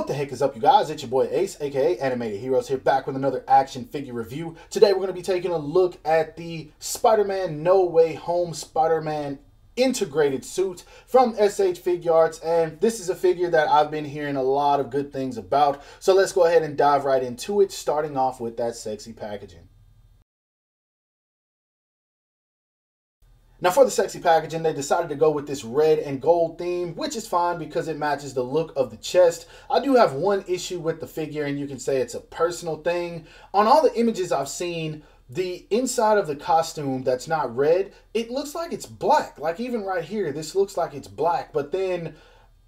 What the heck is up, you guys? It's your boy Ace, aka Animated Heroes, here back with another action figure review. Today we're going to be taking a look at the Spider-Man No Way Home Spider-Man integrated suit from SH Figuarts, and this is a figure that I've been hearing a lot of good things about. So let's go ahead and dive right into it, starting off with that sexy packaging. Now for the sexy packaging, they decided to go with this red and gold theme, which is fine because it matches the look of the chest. I do have one issue with the figure, and you can say it's a personal thing. On all the images I've seen, the inside of the costume that's not red, it looks like it's black. Like even right here, this looks like it's black, but then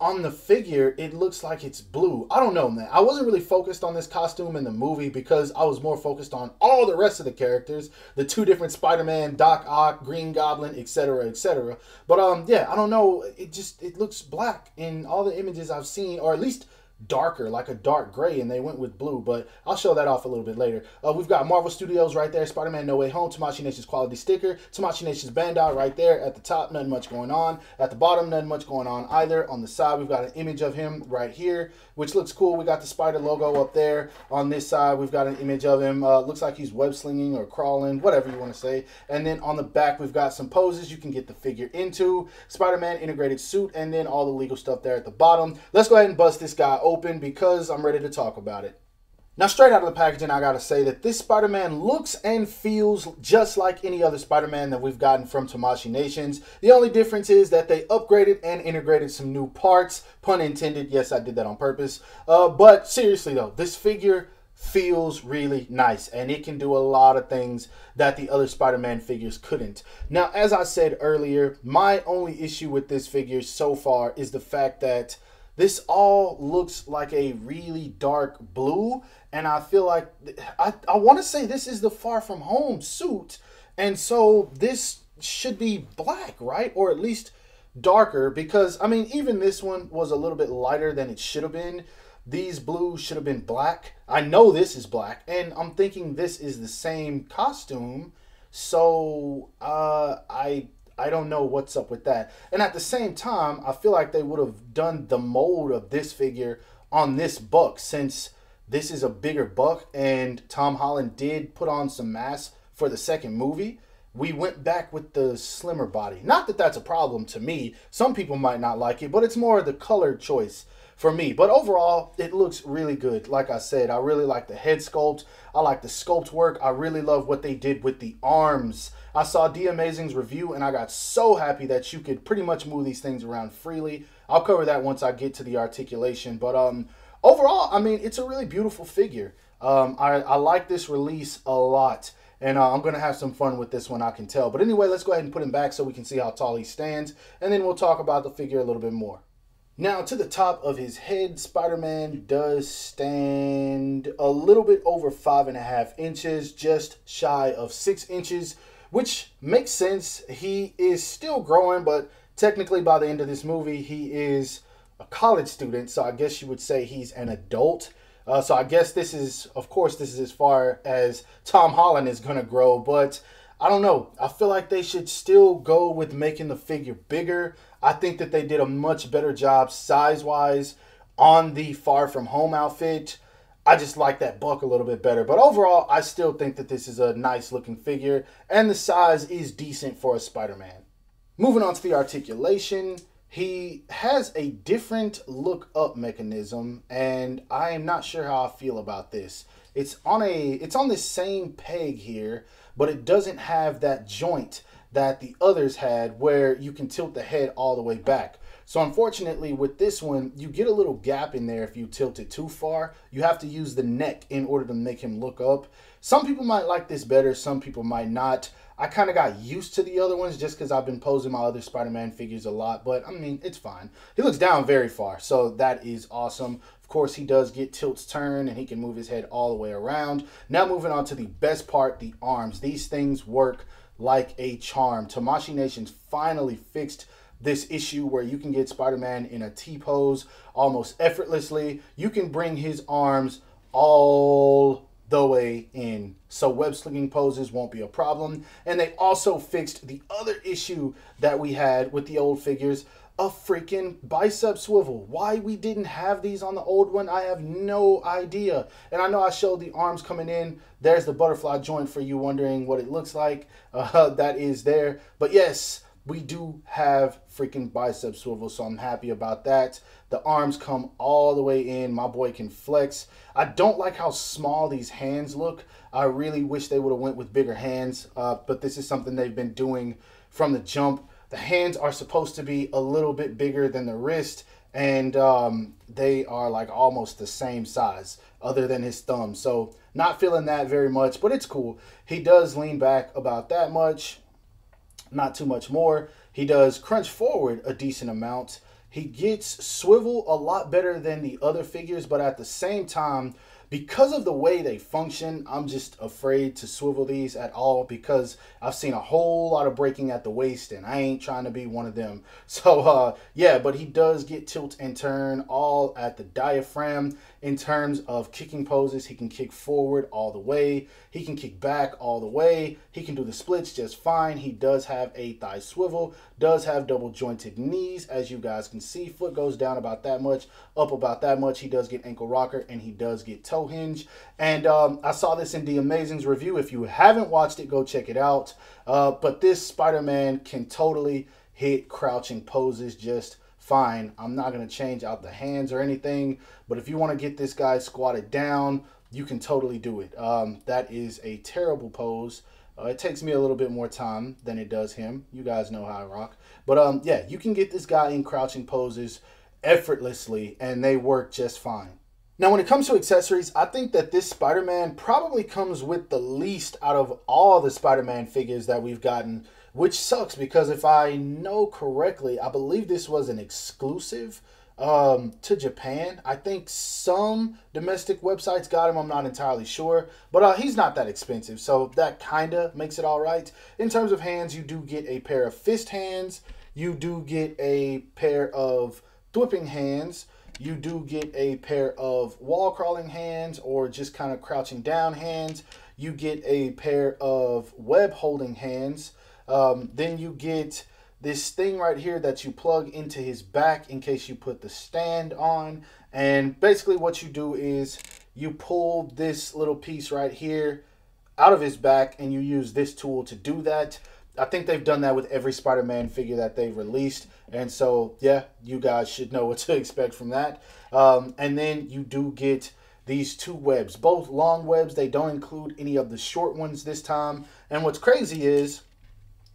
on the figure, it looks like it's blue. I don't know, man. I wasn't really focused on this costume in the movie because I was more focused on all the rest of the characters, the two different Spider-Man, Doc Ock, Green Goblin, etc., etc. But yeah, I don't know. It looks black in all the images I've seen, or at least darker, like a dark gray, and they went with blue, but I'll show that off a little bit later. We've got Marvel Studios right there, Spider-Man No Way Home, Tamashii Nation's quality sticker, Tamashii Nation's Bandai right there. At the top, nothing much going on. At the bottom, nothing much going on either. On the side, we've got an image of him right here, which looks cool. We got the spider logo up there. On this side, we've got an image of him. Looks like he's web slinging or crawling, whatever you want to say. And then on the back, we've got some poses you can get the figure into, Spider-Man integrated suit, and then all the legal stuff there at the bottom. Let's go ahead and bust this guy open because I'm ready to talk about it. Now, straight out of the packaging, I gotta say that this Spider-Man looks and feels just like any other Spider-Man that we've gotten from Tamashii Nations. The only difference is that they upgraded and integrated some new parts. Pun intended. Yes, I did that on purpose. But seriously though, this figure feels really nice, and it can do a lot of things that the other Spider-Man figures couldn't. Now, as I said earlier, my only issue with this figure so far is the fact that this all looks like a really dark blue, and I feel like I want to say this is the Far From Home suit, and so this should be black, right? Or at least darker, because I mean, even this one was a little bit lighter than it should have been. These blues should have been black. I know this is black, and I'm thinking this is the same costume, so I don't know what's up with that. And at the same time, I feel like they would have done the mold of this figure on this buck, since this is a bigger buck and Tom Holland did put on some mass for the second movie. We went back with the slimmer body. Not that that's a problem to me. Some people might not like it, but it's more the color choice for me. But overall, it looks really good. Like I said, I really like the head sculpt. I like the sculpt work. I really love what they did with the arms. I saw D Amazing's review, and I got so happy that you could pretty much move these things around freely. I'll cover that once I get to the articulation. But overall, I mean, it's a really beautiful figure. I like this release a lot. And I'm going to have some fun with this one, I can tell. But anyway, let's go ahead and put him back so we can see how tall he stands. And then we'll talk about the figure a little bit more. Now, to the top of his head, Spider-Man does stand a little bit over 5.5 inches, just shy of 6 inches, which makes sense. He is still growing, but technically by the end of this movie, he is a college student. So I guess you would say he's an adult. So I guess this is, of course, this is as far as Tom Holland is going to grow, but I don't know. I feel like they should still go with making the figure bigger. I think that they did a much better job size-wise on the Far From Home outfit. I just like that buck a little bit better. But overall, I still think that this is a nice-looking figure, and the size is decent for a Spider-Man. Moving on to the articulation. He has a different look-up mechanism, and I am not sure how I feel about this. It's on this same peg here, but it doesn't have that joint that the others had where you can tilt the head all the way back. So unfortunately with this one, you get a little gap in there if you tilt it too far. You have to use the neck in order to make him look up. Some people might like this better, some people might not. I kind of got used to the other ones just because I've been posing my other Spider-Man figures a lot, but I mean, it's fine. He looks down very far, so that is awesome. Of course, he does get tilts turn, and he can move his head all the way around. Now moving on to the best part, the arms. These things work like a charm. Tamashii Nations finally fixed this issue where you can get Spider-Man in a T-pose almost effortlessly. You can bring his arms all the way in, so web slinging poses won't be a problem. And they also fixed the other issue that we had with the old figures. a freaking bicep swivel. Why we didn't have these on the old one, I have no idea. And I know I showed the arms coming in. There's the butterfly joint for you wondering what it looks like. That is there. But yes, we do have freaking bicep swivel, so I'm happy about that. The arms come all the way in. My boy can flex. I don't like how small these hands look. I really wish they would have went with bigger hands, but this is something they've been doing from the jump. The hands are supposed to be a little bit bigger than the wrist, and they are like almost the same size other than his thumb. So not feeling that very much, but it's cool. He does lean back about that much, not too much more. He does crunch forward a decent amount. He gets swivel a lot better than the other figures, but at the same time, because of the way they function, I'm just afraid to swivel these at all because I've seen a whole lot of breaking at the waist and I ain't trying to be one of them. So yeah, but he does get tilt and turn all at the diaphragm. In terms of kicking poses, he can kick forward all the way. He can kick back all the way. He can do the splits just fine. He does have a thigh swivel, does have double jointed knees, as you guys can see. Foot goes down about that much, up about that much. He does get ankle rocker and he does get toe hinge. And I saw this in the Amazing's review. If you haven't watched it, go check it out. But this Spider-Man can totally hit crouching poses just fine. I'm not going to change out the hands or anything, but if you want to get this guy squatted down, you can totally do it. That is a terrible pose. It takes me a little bit more time than it does him. You guys know how I rock. But yeah, you can get this guy in crouching poses effortlessly, and they work just fine. Now, when it comes to accessories, I think that this Spider-Man probably comes with the least out of all the Spider-Man figures that we've gotten, which sucks because if I know correctly, I believe this was an exclusive to Japan. I think some domestic websites got him. I'm not entirely sure, but he's not that expensive, so that kind of makes it all right. In terms of hands, you do get a pair of fist hands. You do get a pair of thwipping hands. You do get a pair of wall crawling hands or just kind of crouching down hands. You get a pair of web holding hands. Then you get this thing right here that you plug into his back in case you put the stand on. And basically what you do is you pull this little piece right here out of his back and you use this tool to do that. I think they've done that with every Spider-Man figure that they've released. And so, yeah, you guys should know what to expect from that. And then you do get these two webs, both long webs. They don't include any of the short ones this time. And what's crazy is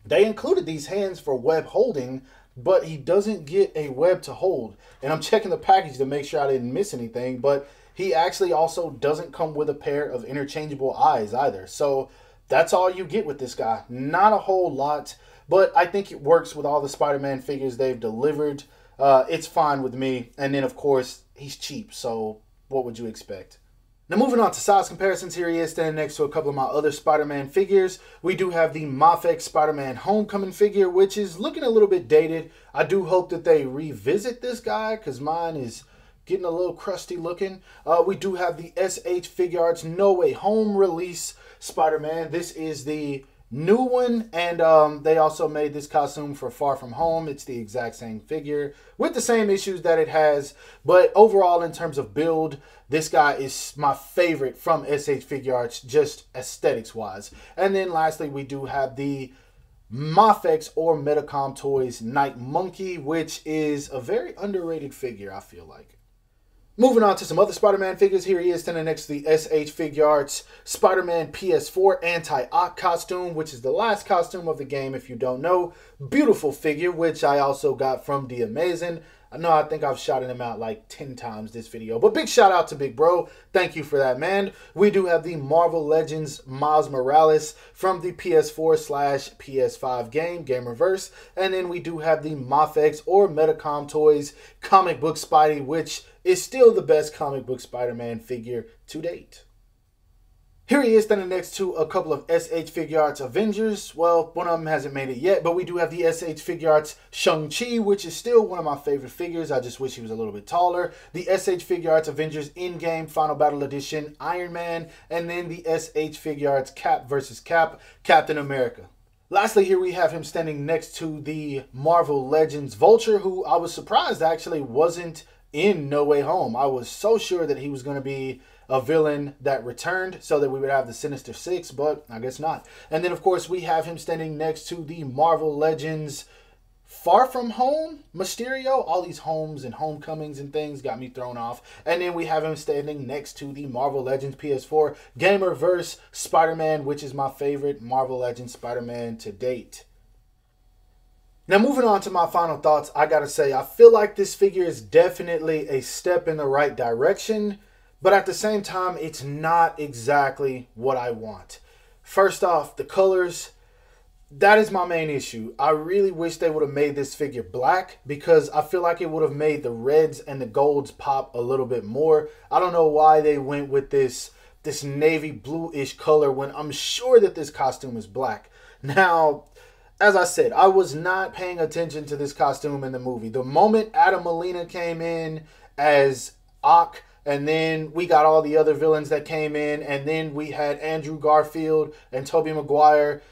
they included these hands for web holding, but he doesn't get a web to hold. And I'm checking the package to make sure I didn't miss anything, but he actually also doesn't come with a pair of interchangeable eyes either. So that's all you get with this guy. Not a whole lot, but I think it works with all the Spider-Man figures they've delivered. It's fine with me. And then, of course, he's cheap, so what would you expect? Now, moving on to size comparisons, here he is standing next to a couple of my other Spider-Man figures. We do have the Mafex Spider-Man Homecoming figure, which is looking a little bit dated. I do hope that they revisit this guy because mine is getting a little crusty looking. We do have the SH Figuarts No Way Home release Spider-Man. This is the new one, and they also made this costume for Far From Home. It's the exact same figure with the same issues that it has, but overall in terms of build, this guy is my favorite from SH Figuarts, just aesthetics wise. And then lastly, we do have the Mafex or Medicom Toys Night Monkey, which is a very underrated figure, I feel like. Moving on to some other Spider-Man figures, here he is standing next to the SH Figuarts Spider-Man PS4 Anti-Ock costume, which is the last costume of the game if you don't know. Beautiful figure, which I also got from The Amazing. I know I think I've shouted him out like 10 times this video, but big shout out to Big Bro. Thank you for that, man. We do have the Marvel Legends Miles Morales from the PS4/PS5 game Reverse. And then we do have the Mafex or Medicom Toys Comic Book Spidey, which is still the best comic book Spider-Man figure to date. Here he is standing next to a couple of SH Figuarts Avengers. Well, one of them hasn't made it yet, but we do have the SH Figuarts Shang-Chi, which is still one of my favorite figures. I just wish he was a little bit taller. The SH Figuarts Avengers In-Game Final Battle Edition Iron Man, and then the SH Figuarts Cap vs. Cap Captain America. Lastly, here we have him standing next to the Marvel Legends Vulture, who I was surprised actually wasn't in No Way Home. I was so sure that he was going to be a villain that returned so that we would have the Sinister Six, but I guess not. And then, of course, we have him standing next to the Marvel Legends Far From Home Mysterio. All these homes and homecomings and things got me thrown off. And then we have him standing next to the Marvel Legends PS4 Gamerverse Spider-Man, which is my favorite Marvel Legends Spider-Man to date. Now, moving on to my final thoughts, I gotta say, I feel like this figure is definitely a step in the right direction, but at the same time, it's not exactly what I want. First off, the colors. That is my main issue. I really wish they would have made this figure black because I feel like it would have made the reds and the golds pop a little bit more. I don't know why they went with this navy blue-ish color when I'm sure that this costume is black. Now, as I said, I was not paying attention to this costume in the movie. The moment Adam Molina came in as Ock, and then we got all the other villains that came in, and then we had Andrew Garfield and Tobey Maguire,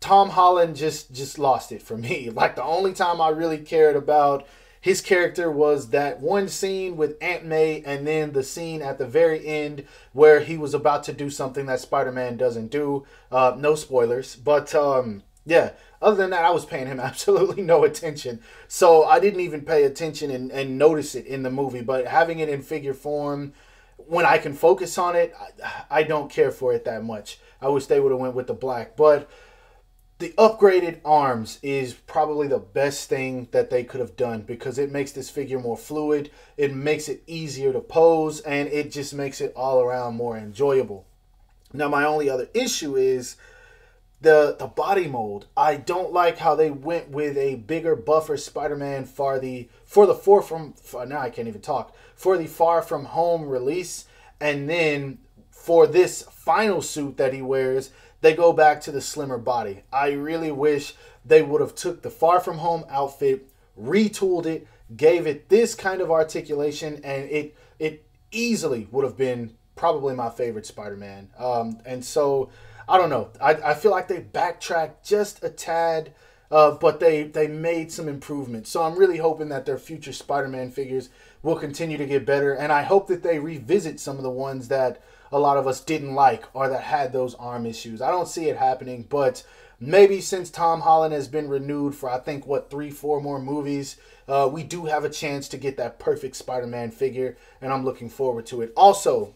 Tom Holland just lost it for me. Like, the only time I really cared about his character was that one scene with Aunt May, and then the scene at the very end where he was about to do something that Spider-Man doesn't do. No spoilers. But, yeah, other than that, I was paying him absolutely no attention. So I didn't even pay attention and notice it in the movie. But having it in figure form, when I can focus on it, I don't care for it that much. I wish they would have went with the black. But the upgraded arms is probably the best thing that they could have done because it makes this figure more fluid, it makes it easier to pose, and it just makes it all around more enjoyable. Now, my only other issue is the body mold. I don't like how they went with a bigger, buffer Spider-Man for the Far From Home release, and then for this final suit that he wears, they go back to the slimmer body. I really wish they would have took the Far From Home outfit, retooled it, gave it this kind of articulation, and it easily would have been probably my favorite Spider-Man. And so, I don't know. I feel like they backtracked just a tad, but they made some improvements. So I'm really hoping that their future Spider-Man figures will continue to get better, and I hope that they revisit some of the ones that a lot of us didn't like or that had those arm issues. I don't see it happening, but maybe since Tom Holland has been renewed for, I think, 3-4 more movies, we do have a chance to get that perfect Spider-Man figure, and I'm looking forward to it. Also,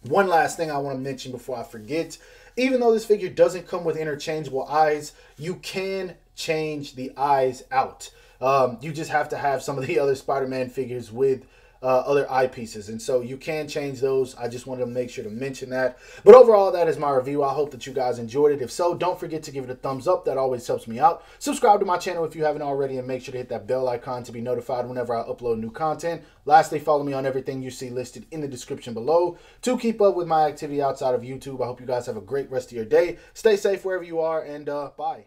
one last thing I want to mention before I forget. Even though this figure doesn't come with interchangeable eyes, you can change the eyes out. You just have to have some of the other Spider-Man figures with other eyepieces, and so you can change those. I just wanted to make sure to mention that. But overall, that is my review. I hope that you guys enjoyed it. If so, don't forget to give it a thumbs up. That always helps me out. Subscribe to my channel if you haven't already, and make sure to hit that bell icon to be notified whenever I upload new content. Lastly, follow me on everything you see listed in the description below to keep up with my activity outside of YouTube. I hope you guys have a great rest of your day. Stay safe wherever you are, and bye.